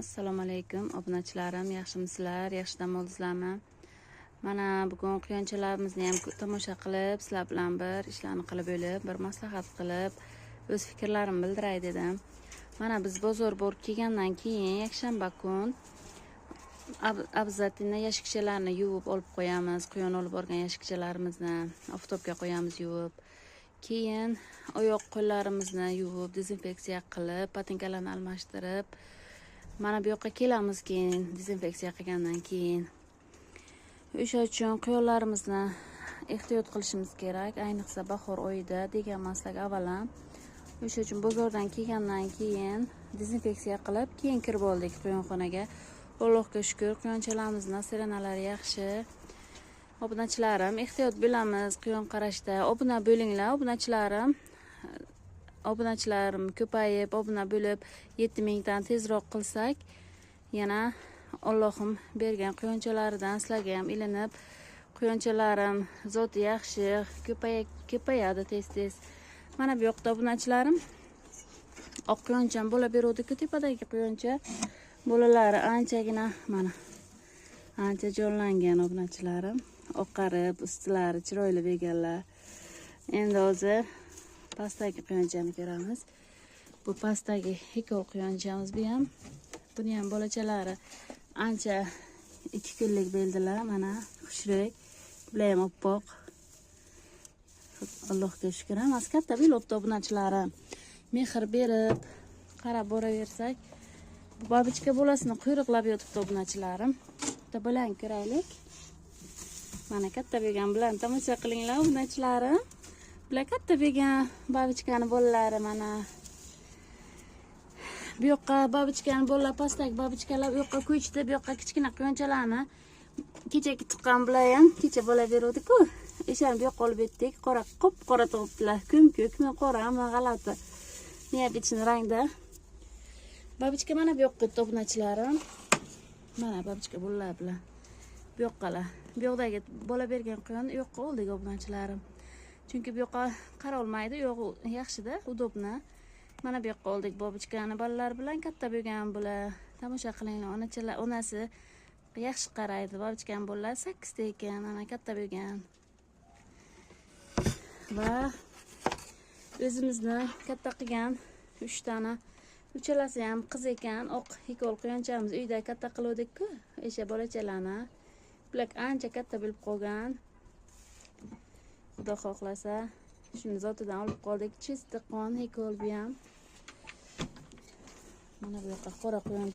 Assalomu alaykum obunachilarim, yaxshimisizlar? Yaxshi dam oldingizlarmi? Mana bugun quyonchalarimizni ham tomosha qilib, sizlar bilan bir ishlarni qilib bo'lib, bir maslahat qilib, o'z fikrlarimni bildiray dedim. Mana biz bozor borib kelgandan keyin yakshanba kun обязательно yashikchalarni yuvib olib qo'yamiz. Quyon olib borgan yashikchalarimizni oftobga qo'yamiz yuvib. Keyin oyoq qo'llarimizni yuvib, dezinfeksiya qilib, patinkalarni almashtirib, mana bu yoqqa kelamiz keyin dezinfeksiya qilgandan keyin. O'sha uchun quyonlarimizni ehtiyot qilishimiz kerak, ayniqsa bahor oyida deganmaslik avalan. O'sha uchun bozordan kelgandan keyin dezinfeksiya qilib, keyin kirib oldik quyonxonaga. Allohga shukr, quyonchalarimizning sirenalari yaxshi. Obunachilarim, ehtiyot bo'lamiz quyon qarashda. Obuna bo'linglar, obunachilarim ko'payib, obuna bo'lib 7000 dan tezroq qilsak, yana Allohim bergan quyonchalardan sizlarga ham ilinib, quyonchalarim zoti yaxshi, ko'payadi tez-tez. Mana bu yoqda obunachilarim oq quyoncham bo'la beruvdi-ku, tepadagi quyoncha bolalari anchagina mana ancha jonlangan obunachilarim. Oqarib, ustilari chiroyli bo'lganlar. Endi hozir pastdagi quyonchani ko'ramiz. Bu pastdagi hikol quyonchamiz bu ham. Buni ham bolachalari ancha 2 kunlik bo'ldilar. Mana xushroq, bular ham oppoq. Allohga shukr. Hammasi katta bo'libdi obunachilarim. Mehr berib, qarab boraversak, bu babichka bolasini quyruqlab yotibdi obunachilarim. Bitta bolani ko'raylik. Mana katta bo'lgan bilan tomosha qilinglar obunachilarim. Bular katta bo'lgan babichkani bolalari mana. Bu yoqqa babichkani bolalar, pastdagi babichkalar bu yoqqa ko'chdi. Bu yoqqa kichkina quyonchalarni kechagi tuqqan bular ham kecha bola beruvdi-ku. O'shani bu yoqqa olib o'tdik. Qop-qora topdilar. Ko'm-ko'k, qora, hamma g'alati. Neobichni rangda. Babichka mana bu yoqqa o'tdi obunachilarim. Mana babichka bolalar bilan. Bu yoqqalar. Bu yoqdagi bola bergan quyon u yoqqa oldik obunachilarim. Chunki bu yoqqa qara olmaydi, yo'q yaxshida, udobna. Mana bu yoqqa oldik babichkani bolalari bilan, katta bo'lgan bular. Tomosha qilinglar, onasi yaxshi qaraydi. Babichkani bolalari 8 ta ekan, ana katta bo'lgan. Va o'zimizni katta qilgan 3 dona. Uchalasi ham qiz ekan, oq hikol quyonchamiz uyda katta qiluvdik-ku, o'sha bolachalarni. Bular ancha katta bo'lib qolgan. Xudo xohlasa, shuni zotidan olib qoldik. Chisti qon hikol bu ham. Mana bu yoqqa qora quyon